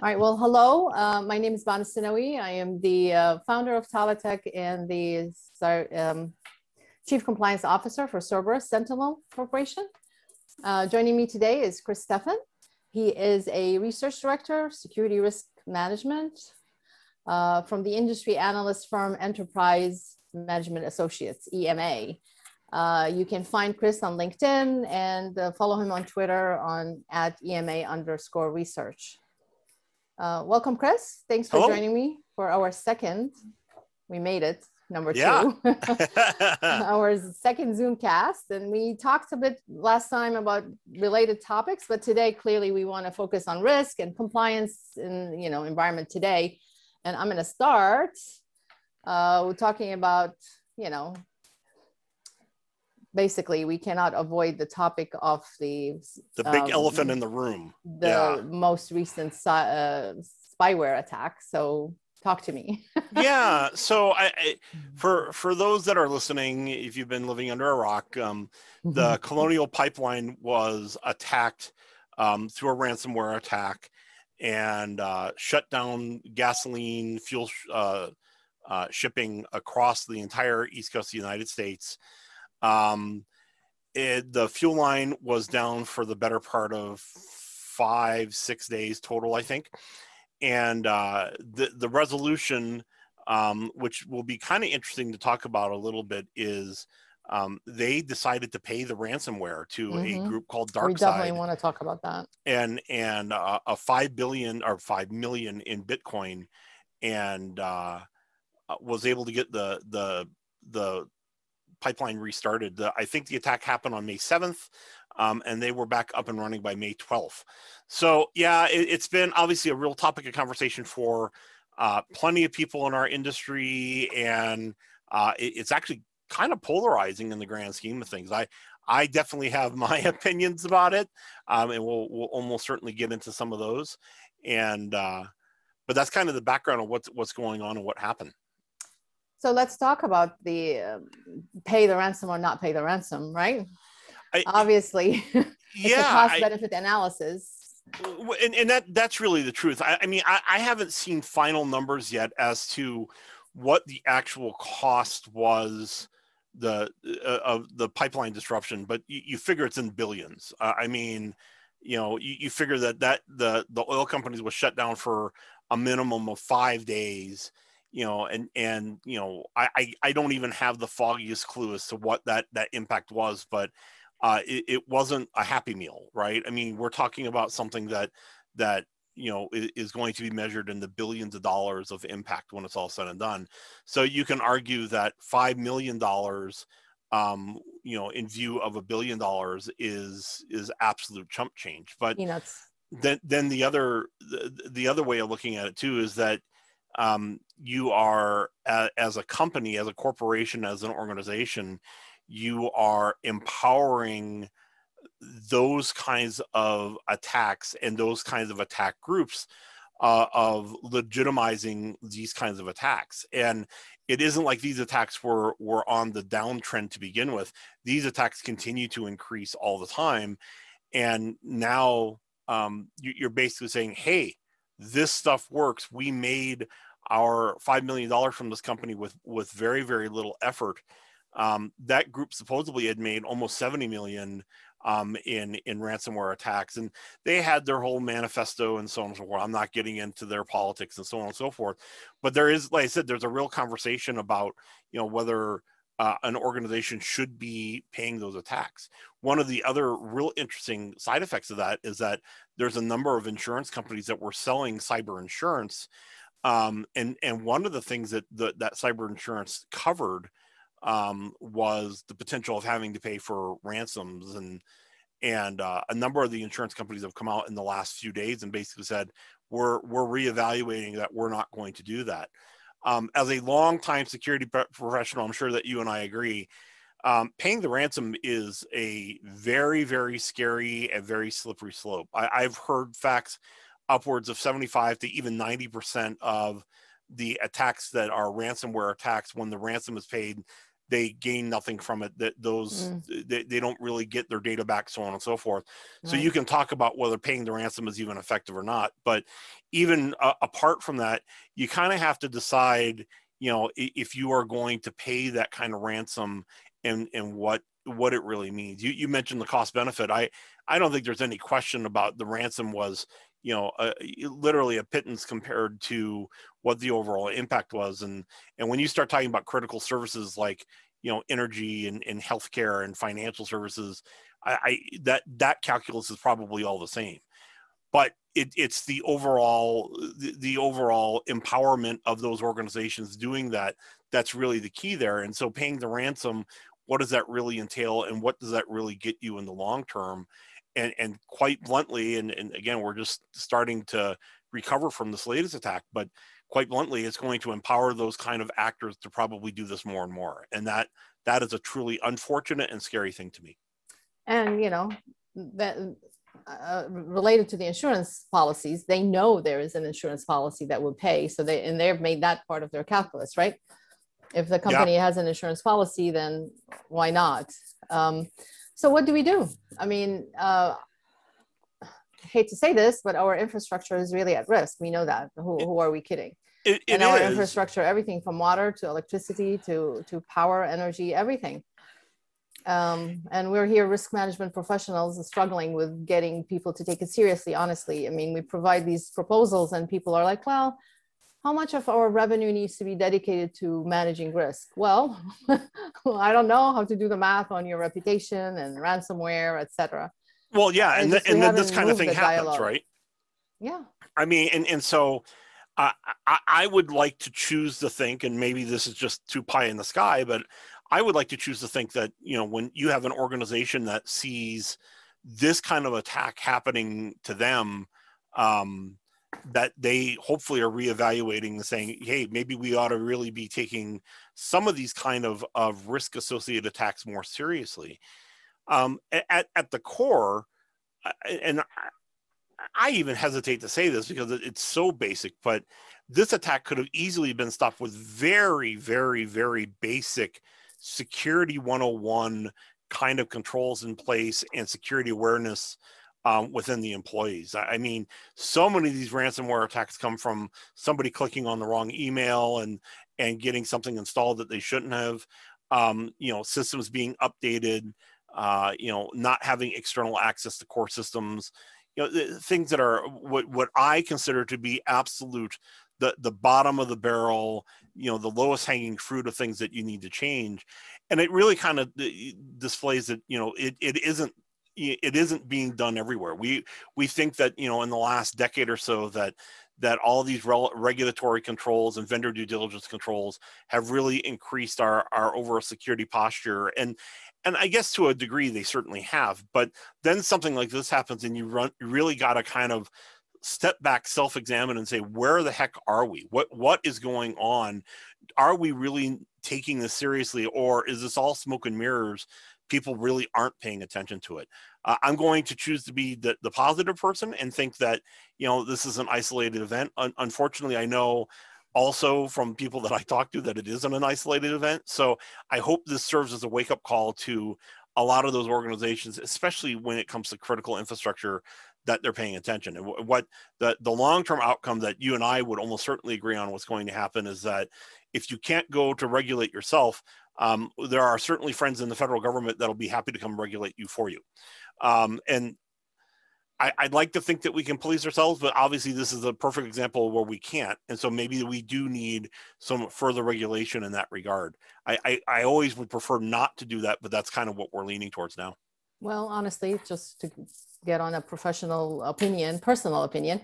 All right, well, hello. My name is Baan. I am the founder of TalaTek and the Chief Compliance Officer for Cerberus Sentinel Corporation. Joining me today is Chris Steffen. He is a Research Director, Security Risk Management from the industry analyst firm Enterprise Management Associates, EMA. You can find Chris on LinkedIn and follow him on Twitter on @EMA_research. Welcome, Chris. Thanks for joining me for our second. We made it, number two. Our second Zoomcast. And we talked a bit last time about related topics, but today clearly we want to focus on risk and compliance in environment today. And I'm going to start with talking about, basically, we cannot avoid the topic of the big elephant in the room. The most recent spyware attack. So talk to me. Yeah. So for those that are listening, if you've been living under a rock, the Colonial Pipeline was attacked through a ransomware attack and shut down gasoline, fuel shipping across the entire East Coast of the United States. The fuel line was down for the better part of 5-6 days total, I think. And the resolution, which will be kind of interesting to talk about a little bit, is they decided to pay the ransomware to a group called DarkSide. We definitely want to talk about that. And a 5 billion or 5 million in Bitcoin, and was able to get the pipeline restarted. I think the attack happened on May 7th, and they were back up and running by May 12th. So yeah, it's been obviously a real topic of conversation for plenty of people in our industry, and it's actually kind of polarizing in the grand scheme of things. I definitely have my opinions about it, and we'll almost certainly get into some of those. And but that's kind of the background of what's going on and what happened. So let's talk about the pay the ransom or not pay the ransom, right? Obviously, it's a cost-benefit analysis. And that's really the truth. I mean, I haven't seen final numbers yet as to what the actual cost was of the pipeline disruption, but you figure it's in billions. I mean, you figure that the oil companies was shut down for a minimum of 5 days. I don't even have the foggiest clue as to what that impact was, but it wasn't a happy meal, right? I mean, we're talking about something that is going to be measured in the billions of dollars of impact when it's all said and done. So you can argue that $5 million, in view of $1 billion is absolute chump change. But then the other way of looking at it too is that you are, as a company, as a corporation, as an organization, you are empowering those kinds of attacks and those kinds of attack groups of legitimizing these kinds of attacks. And it isn't like these attacks were on the downtrend to begin with. These attacks continue to increase all the time. And now you're basically saying, hey, this stuff works. We made our $5 million from this company with very, very little effort. That group supposedly had made almost 70 million in ransomware attacks, and they had their whole manifesto and so on and so forth. I'm not getting into their politics and so on and so forth, but there is, like I said, there's a real conversation about whether an organization should be paying those attacks. One of the other real interesting side effects of that is that there's a number of insurance companies that were selling cyber insurance, and one of the things that that cyber insurance covered was the potential of having to pay for ransoms, and a number of the insurance companies have come out in the last few days and basically said we're reevaluating that. We're not going to do that. As a longtime security professional, I'm sure that you and I agree, paying the ransom is a very, very scary and very slippery slope. I've heard facts upwards of 75 to even 90% of the attacks that are ransomware attacks, when the ransom is paid, they gain nothing from it, that those they don't really get their data back, so on and so forth. So you can talk about whether paying the ransom is even effective or not, but even apart from that, you kind of have to decide, you know, if you are going to pay that kind of ransom and what it really means. You mentioned the cost benefit. I don't think there's any question about the ransom was, you know, literally a pittance compared to what the overall impact was. And when you start talking about critical services like, you know, energy and healthcare and financial services, that calculus is probably all the same. But it's the overall empowerment of those organizations doing that that's really the key there. And so paying the ransom, what does that really entail, and what does that really get you in the long term? And quite bluntly, and again, we're just starting to recover from this latest attack, but quite bluntly, it's going to empower those kind of actors to probably do this more and more. And that is a truly unfortunate and scary thing to me. And, you know, that related to the insurance policies, they know there is an insurance policy that will pay. So they've made that part of their calculus, right? If the company has an insurance policy, then why not? So what do we do? I mean, I hate to say this, but our infrastructure is really at risk. We know that. Who are we kidding? And our infrastructure, everything from water to electricity to power, energy, everything. And we're here, risk management professionals, struggling with getting people to take it seriously, honestly. I mean, we provide these proposals and people are like, well, how much of our revenue needs to be dedicated to managing risk? Well, I don't know how to do the math on your reputation and ransomware, et cetera. Well, yeah, and then this kind of thing happens, dialogue. Right? Yeah. I mean, and so I would like to choose to think, and maybe this is just too pie in the sky, but I would like to choose to think that, you know, when you have an organization that sees this kind of attack happening to them, that they hopefully are reevaluating and saying, hey, maybe we ought to really be taking some of these kind of risk associated attacks more seriously. At the core, and I even hesitate to say this because it's so basic, but this attack could have easily been stopped with very, very, very basic security 101 kind of controls in place and security awareness within the employees. I mean, so many of these ransomware attacks come from somebody clicking on the wrong email and getting something installed that they shouldn't have, you know, systems being updated, you know, not having external access to core systems, you know, things that are what I consider to be absolute, the bottom of the barrel, you know, the lowest hanging fruit of things that you need to change. And it really kind of displays that, you know, it isn't being done everywhere. We think that, you know, in the last decade or so that all these regulatory controls and vendor due diligence controls have really increased our overall security posture. And I guess to a degree they certainly have, but then something like this happens and you really got to kind of step back, self-examine and say, where the heck are we? What is going on? Are we really taking this seriously, or is this all smoke and mirrors? People really aren't paying attention to it. I'm going to choose to be the positive person and think that, you know, this is an isolated event. Unfortunately, I know also from people that I talk to that it isn't an isolated event. So I hope this serves as a wake-up call to a lot of those organizations, especially when it comes to critical infrastructure, that they're paying attention. And what the long-term outcome that you and I would almost certainly agree on what's going to happen is that if you can't go to regulate yourself, there are certainly friends in the federal government that'll be happy to come regulate you for you. And I'd like to think that we can police ourselves, but obviously this is a perfect example where we can't. And so maybe we do need some further regulation in that regard. I always would prefer not to do that, but that's kind of what we're leaning towards now. Well, honestly, just to get on a professional opinion, personal opinion,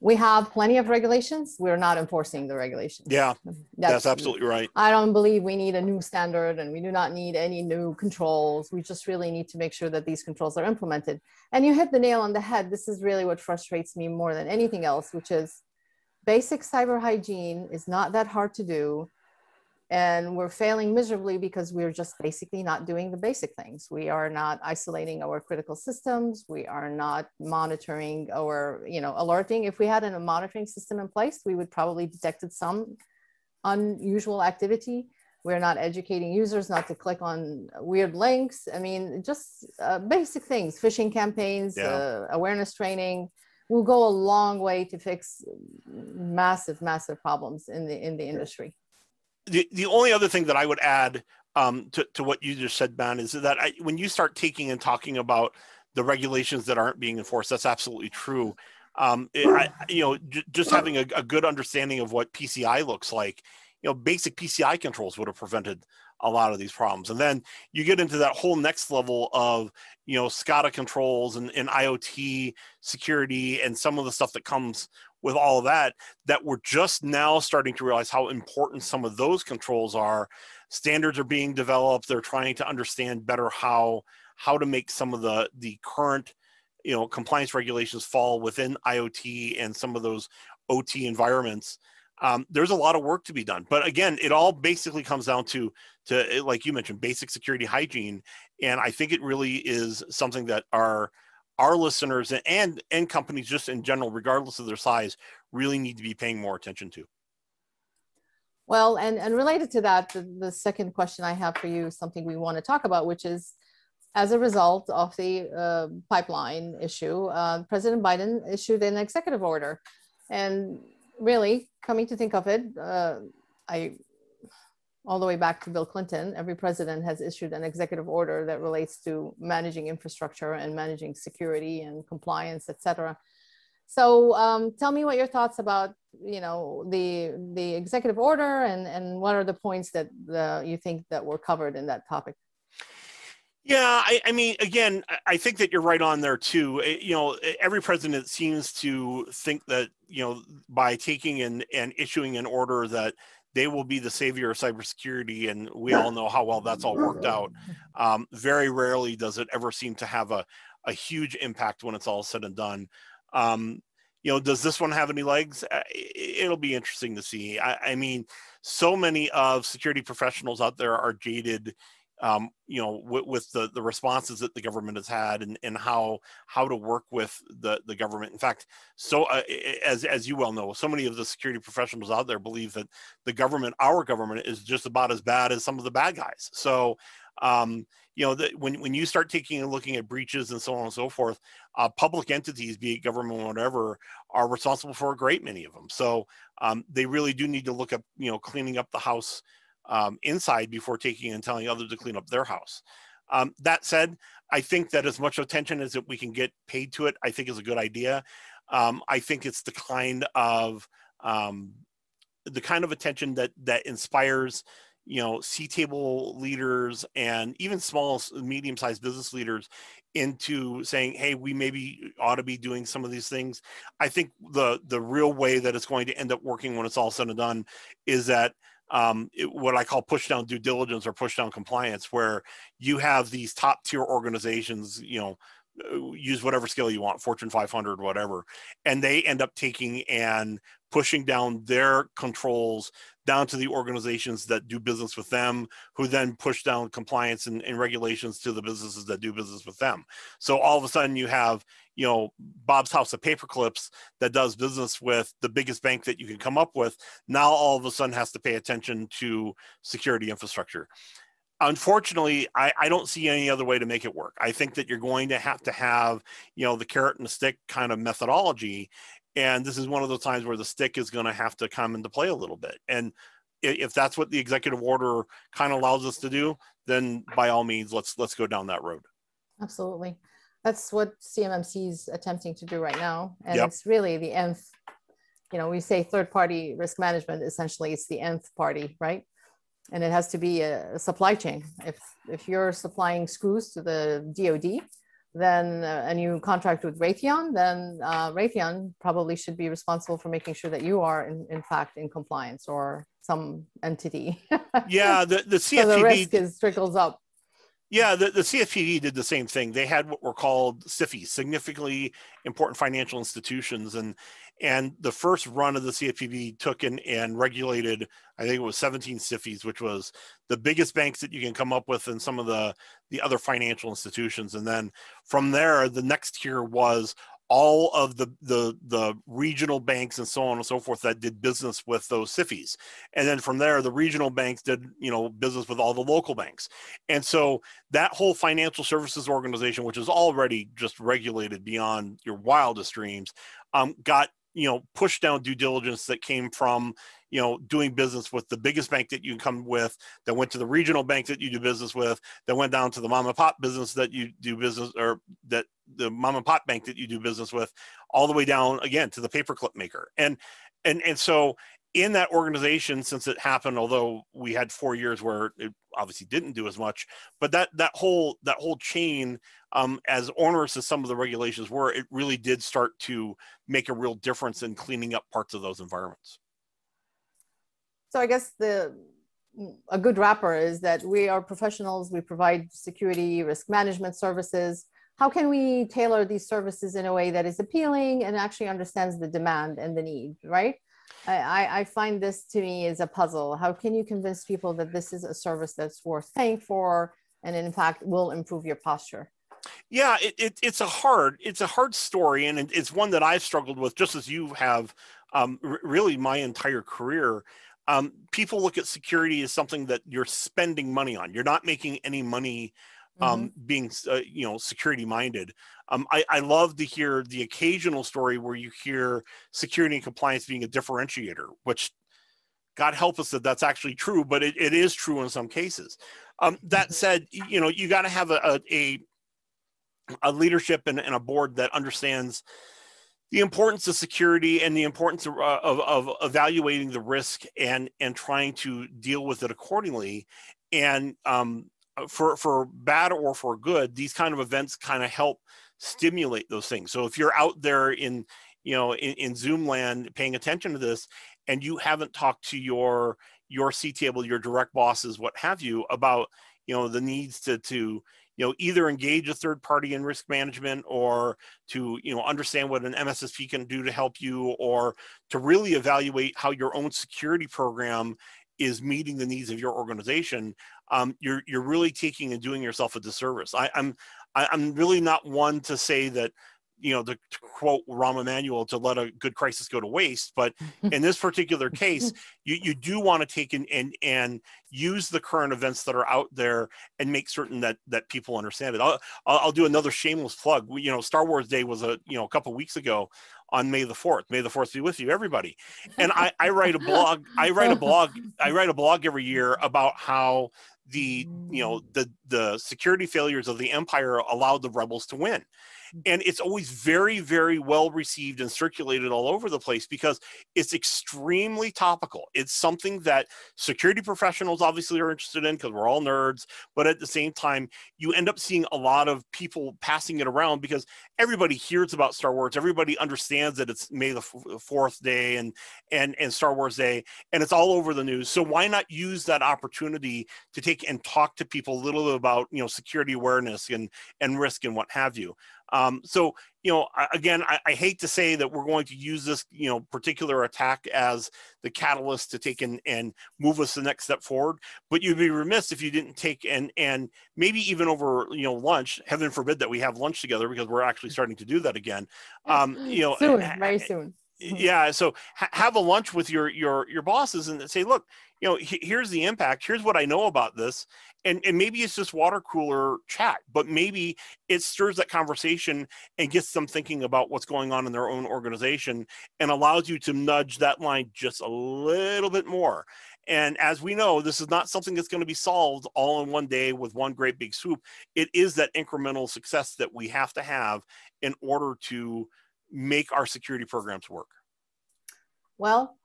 we have plenty of regulations. We're not enforcing the regulations. Yeah, that's absolutely right. I don't believe we need a new standard and we do not need any new controls. We just really need to make sure that these controls are implemented. And you hit the nail on the head. This is really what frustrates me more than anything else, which is basic cyber hygiene is not that hard to do. And we're failing miserably because we're just basically not doing the basic things. We are not isolating our critical systems. We are not monitoring or, you know, alerting. If we had a monitoring system in place, we would probably detected some unusual activity. We're not educating users not to click on weird links. I mean, just basic things, phishing campaigns, awareness training will go a long way to fix massive, massive problems in the industry. The only other thing that I would add to what you just said, Baan, is that when you start taking and talking about the regulations that aren't being enforced, that's absolutely true. Just having a good understanding of what PCI looks like, basic PCI controls would have prevented a lot of these problems. And then you get into that whole next level of, SCADA controls and IoT security and some of the stuff that comes with all of that we're just now starting to realize how important some of those controls are. Standards are being developed. They're trying to understand better how to make some of the current, compliance regulations fall within IoT and some of those OT environments. There's a lot of work to be done. But again, it all basically comes down to like you mentioned, basic security hygiene. And I think it really is something that our listeners and companies just in general, regardless of their size, really need to be paying more attention to. Well, and related to that, the second question I have for you is something we want to talk about, which is, as a result of the pipeline issue, President Biden issued an executive order. And really, coming to think of it, all the way back to Bill Clinton, every president has issued an executive order that relates to managing infrastructure and managing security and compliance, et cetera. So tell me what your thoughts about, the executive order and what are the points that you think that were covered in that topic? Yeah, I mean, again, I think that you're right on there too. Every president seems to think that, by taking and issuing an order that they will be the savior of cybersecurity, and we all know how well that's all worked out. Very rarely does it ever seem to have a huge impact when it's all said and done. Does this one have any legs? It'll be interesting to see. I mean, so many of security professionals out there are jaded, with the responses that the government has had and how to work with the government. In fact, so as you well know, so many of the security professionals out there believe that our government is just about as bad as some of the bad guys. So, when you start taking and looking at breaches and so on and so forth, public entities, be it government or whatever, are responsible for a great many of them. So they really do need to look at, cleaning up the house inside before taking and telling others to clean up their house. That said, I think that as much attention as that we can get paid to it, I think is a good idea. I think it's the kind of attention that inspires, C-table leaders and even small, medium-sized business leaders into saying, hey, we maybe ought to be doing some of these things. I think the real way that it's going to end up working when it's all said and done is that what I call push down due diligence or push down compliance, where you have these top tier organizations, use whatever scale you want, Fortune 500, whatever, and they end up taking and pushing down their controls down to the organizations that do business with them, who then push down compliance and regulations to the businesses that do business with them. So all of a sudden you have, Bob's House of Paperclips that does business with the biggest bank that you can come up with, now all of a sudden has to pay attention to security infrastructure. Unfortunately, I don't see any other way to make it work. I think that you're going to have, the carrot and the stick kind of methodology. And this is one of those times where the stick is going to have to come into play a little bit. And if that's what the executive order kind of allows us to do, then by all means, let's go down that road. Absolutely. That's what CMMC is attempting to do right now. And Yep. It's really the nth, we say third-party risk management, essentially it's the nth party, right? And it has to be a supply chain. If you're supplying screws to the DoD, then and you contract with Raytheon, then Raytheon probably should be responsible for making sure that you are in fact in compliance, or some entity. Yeah, the CFPB. So the risk trickles up. Yeah, the CFPB did the same thing. They had what were called SIFIs, significantly important financial institutions, and the first run of the CFPB took and regulated, I think it was 17 SIFIs, which was the biggest banks that you can come up with and some of the other financial institutions. And then from there, the next tier was all of the regional banks and so on and so forth that did business with those SIFIs. And then from there, the regional banks did, business with all the local banks. And so that whole financial services organization, which is already just regulated beyond your wildest dreams, got, pushed down due diligence that came from, doing business with the biggest bank that you can come with, that went to the regional bank that you do business with, that went down to the mom and pop business that you do business, or that the mom and pop bank that you do business with, all the way down again to the paperclip maker. And so in that organization, since it happened, although we had 4 years where it obviously didn't do as much, but that whole chain, as onerous as some of the regulations were, it really did start to make a real difference in cleaning up parts of those environments. So I guess a good wrapper is that we are professionals. We provide security, risk management services. How can we tailor these services in a way that is appealing and actually understands the demand and the need, right? I find this, to me, is a puzzle. How can you convince people that this is a service that's worth paying for and in fact will improve your posture? Yeah, it's a hard story, and it's one that I've struggled with, just as you have, really my entire career. People look at security as something that you're spending money on. You're not making any money being, security minded. I love to hear the occasional story where you hear security and compliance being a differentiator, which God help us that that's actually true, but it is true in some cases. That said, you got to have a leadership and a board that understands the importance of security and the importance of evaluating the risk and trying to deal with it accordingly. And for bad or for good, these kind of events kind of help stimulate those things. So if you're out there in Zoom land paying attention to this, and you haven't talked to your C-table, your direct bosses, what have you, about the needs to either engage a third party in risk management, or to, understand what an MSSP can do to help you, or to really evaluate how your own security program is meeting the needs of your organization, you're really taking and doing yourself a disservice. I'm really not one to say that, to quote Rahm Emanuel, to let a good crisis go to waste. But in this particular case, you do want to take and use the current events that are out there and make certain that people understand it. I'll do another shameless plug. Star Wars Day was a couple of weeks ago on May the 4th. May the 4th be with you, everybody. And I write a blog. I write a blog every year about how the security failures of the Empire allowed the rebels to win. And it's always very, very well received and circulated all over the place because it's extremely topical. It's something that security professionals obviously are interested in because we're all nerds. But at the same time, you end up seeing a lot of people passing it around because everybody hears about Star Wars. Everybody understands that it's May the 4th day and Star Wars Day, and it's all over the news. So why not use that opportunity to take and talk to people a little bit about, security awareness and risk and what have you. So, again, I hate to say that we're going to use this, particular attack as the catalyst to take and move us the next step forward, but you'd be remiss if you didn't take and maybe even over, lunch, heaven forbid that we have lunch together because we're actually starting to do that again. Soon, very soon. Yeah. So have a lunch with your bosses and say, look, here's the impact. Here's what I know about this. And maybe it's just water cooler chat, but maybe it stirs that conversation and gets them thinking about what's going on in their own organization and allows you to nudge that line just a little bit more. And as we know, this is not something that's going to be solved all in one day with one great big swoop. It is that incremental success that we have to have in order to make our security programs work. Well,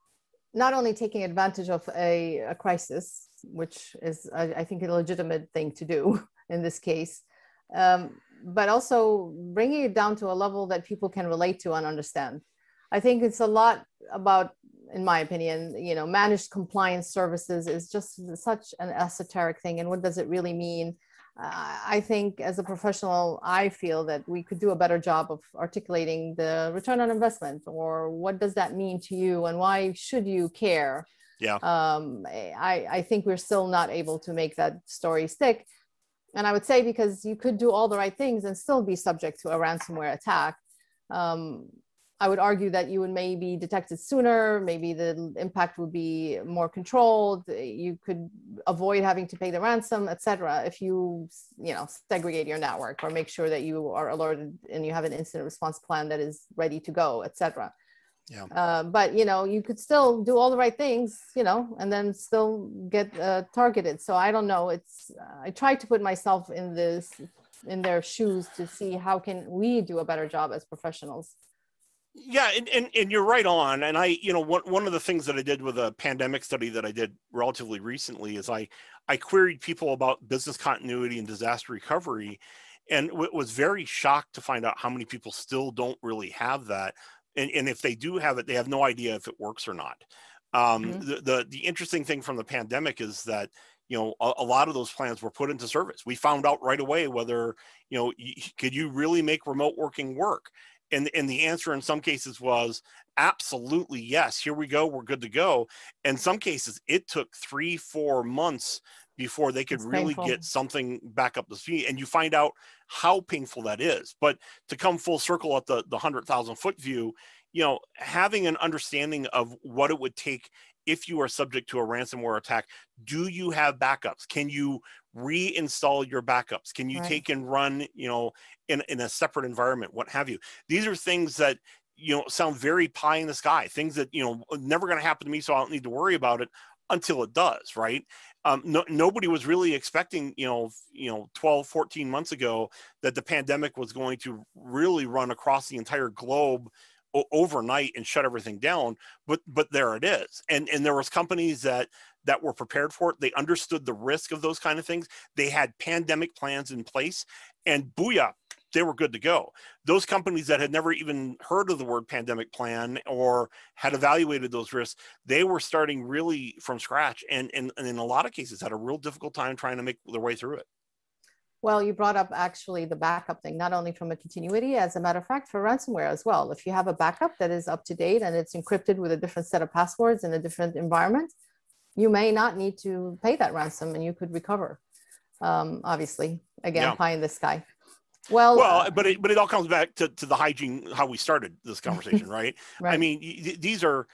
not only taking advantage of a crisis, which is, I think, a legitimate thing to do in this case, but also bringing it down to a level that people can relate to and understand. I think it's a lot about, in my opinion, managed compliance services is just such an esoteric thing. And what does it really mean? I think as a professional, I feel that we could do a better job of articulating the return on investment, or what does that mean to you and why should you care? Yeah. I think we're still not able to make that story stick. And I would say because you could do all the right things and still be subject to a ransomware attack. I would argue that you would maybe detect it sooner. Maybe the impact would be more controlled. You could avoid having to pay the ransom, etc. If you segregate your network or make sure that you are alerted and you have an incident response plan that is ready to go, etc. Yeah. But you could still do all the right things, and then still get targeted. So I don't know. I try to put myself in their shoes to see how can we do a better job as professionals. Yeah, and you're right on. And one of the things that I did with a pandemic study that I did relatively recently is I queried people about business continuity and disaster recovery, and was very shocked to find out how many people still don't really have that. And if they do have it, they have no idea if it works or not. The interesting thing from the pandemic is that a lot of those plans were put into service. We found out right away whether could you really make remote working work. And the answer in some cases was absolutely yes. Here we go. We're good to go. In some cases, it took 3-4 months before they could really get something back up to speed. And you find out how painful that is. But to come full circle at the 100,000 foot view, having an understanding of what it would take if you are subject to a ransomware attack. Do you have backups? Can you reinstall your backups? Can you take and run, in a separate environment, what have you? These are things that, sound very pie in the sky, things that, never going to happen to me, so I don't need to worry about it until it does, right? Nobody was really expecting, 12, 14 months ago that the pandemic was going to really run across the entire globe overnight and shut everything down, but there it is. And there was companies that were prepared for it. They understood the risk of those kind of things. They had pandemic plans in place, and booyah, they were good to go. Those companies that had never even heard of the word pandemic plan or had evaluated those risks, they were starting really from scratch, and in a lot of cases had a real difficult time trying to make their way through it. Well, you brought up actually the backup thing, not only from a continuity, as a matter of fact, for ransomware as well. If you have a backup that is up to date and it's encrypted with a different set of passwords in a different environment, you may not need to pay that ransom and you could recover. Obviously, again, pie in the sky. Well, but it all comes back to the hygiene, how we started this conversation, right? I mean, these are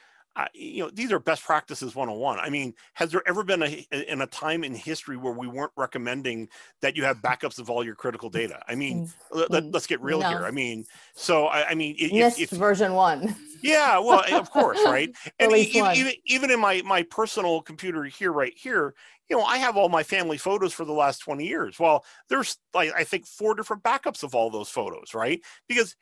best practices 101. I mean, has there ever been a time in history where we weren't recommending that you have backups of all your critical data? I mean, let's get real here. I mean, so I mean, if version 1. Yeah, well, of course, right? And even in my personal computer right here, I have all my family photos for the last 20 years. Well, there's I think 4 different backups of all those photos, right? Because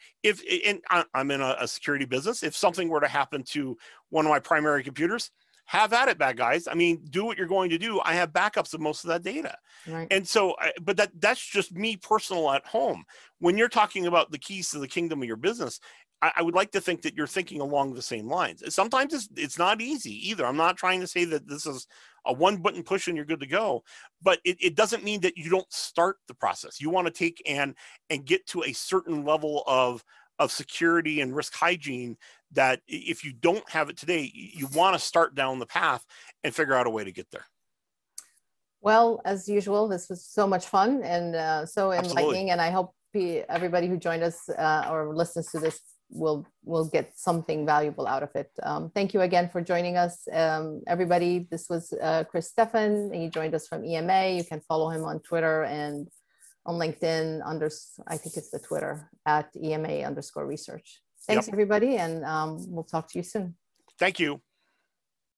I'm in a security business, if something were to happen to one of my primary computers, have at it, bad guys. I mean, do what you're going to do. I have backups of most of that data. Right. And so, but that's just me personal at home. When you're talking about the keys to the kingdom of your business, I would like to think that you're thinking along the same lines. Sometimes it's not easy either. I'm not trying to say that this is a one button push and you're good to go, but it doesn't mean that you don't start the process. You want to take and get to a certain level of security and risk hygiene that if you don't have it today, you want to start down the path and figure out a way to get there. Well, as usual, this was so much fun and so enlightening. Absolutely. And I hope everybody who joined us or listens to this will get something valuable out of it. Thank you again for joining us. Everybody, this was Chris Steffen. He joined us from EMA. You can follow him on Twitter and on LinkedIn I think it's the Twitter @EMA_research. Thanks everybody. And we'll talk to you soon. Thank you.